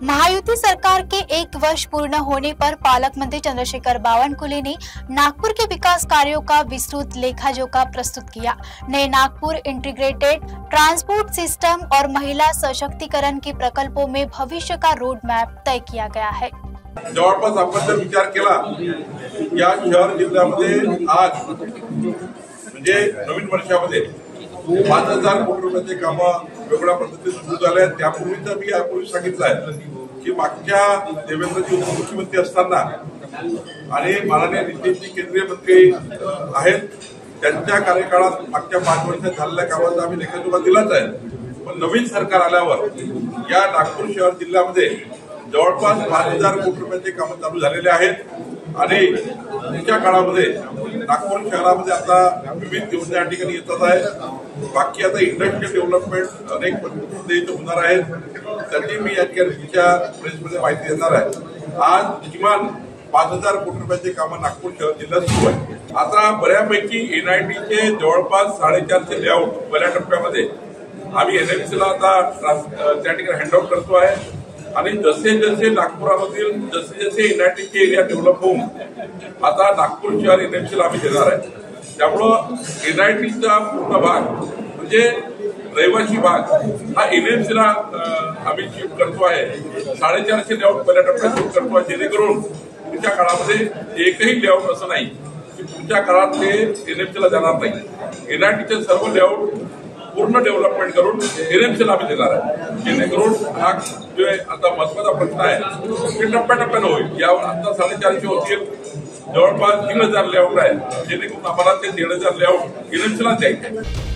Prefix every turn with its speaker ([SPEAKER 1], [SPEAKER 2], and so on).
[SPEAKER 1] महायुति सरकार के 1 वर्ष पूर्ण होने पर पालक मंत्री चंद्रशेखर बावनकुले ने नागपुर के विकास कार्यों का विस्तृत लेखाजोखा प्रस्तुत किया। नए नागपुर इंटीग्रेटेड ट्रांसपोर्ट सिस्टम और महिला सशक्तिकरण के प्रकल्पों में भविष्य का रोड मैप तय किया गया है।
[SPEAKER 2] जवळपास आपण जर विचार केला या शहर जिल्ह्यामध्ये आज म्हणजे नवीन वर्षामध्ये 5,000 कोटी रुपयाचे काम वेगळ्या पद्धतीने सुरू झाले आहेत। त्यापूर्वीच मी यापूर्वी सांगितलं आहे की मागच्या देवेंद्रजी उपमुख्यमंत्री असताना आणि माननीय नितीनजी केंद्रीय मंत्री आहेत त्यांच्या कार्यकाळात मागच्या 5 वर्षात झालेल्या कामाचा आम्ही लेखाजोखा दिलाच आहे। पण नवीन सरकार आल्यावर या नागपूर शहर जिल्ह्यामध्ये जवळपास 5,000 कोटी रुपयाचे काम चालू झालेले आहेत आणि पुढच्या काळामध्ये नागपूर शहरामध्ये आता विविध योजना या ठिकाणी येतात आहेत। बाकी आता इंडस्ट्रियल डेव्हलपमेंट अनेक पद्धतीने इथे होणार आहेत, त्याची मी या ठिकाणी तुमच्या प्रेसमध्ये माहिती देणार आहे। आज किमान 5,000 कोटी रुपयाचे काम नागपूर शहर जिल्ह्यात सुरू आहे। आता बऱ्यापैकी एनआयटीचे जवळपास 450 लेआउट पहिल्या टप्प्यामध्ये आम्ही एनएमसीला आता त्या ठिकाणी हँडओव्हर करतो आहे आणि जसे जसे नागपुरामधील जसे एनआयटीचे एरिया डेव्हलप होऊन आता नागपूर शहर एनएमसीला आम्ही देणार आहे। त्यामुळं एनआयटीचा पूर्ण भाग म्हणजे रहिवासी भाग हा एनएमसीला आम्ही शिफ्ट करतो आहे। 450 लेआउट पहिल्या टप्प्यात शिफ्ट करतो आहे, जेणेकरून पुढच्या काळामध्ये एकही लेआउट असं नाही की पुढच्या काळात ते एनएमसीला जाणार नाही। एनआयटीचे सर्व लेआउट पूर्ण डेव्हलपमेंट करून एनएमसीला आम्ही देणार आहे, जेणेकरून हा जो आता महत्वाचा प्रश्न आहे ते टप्प्याटप्प्यानं होईल। यावर आता 450 होतील, जवळपास 3,000 लेआउट आहे, जेणेकरून आम्हाला ते 1,500 लेआउट एनएमसीला द्यायचे।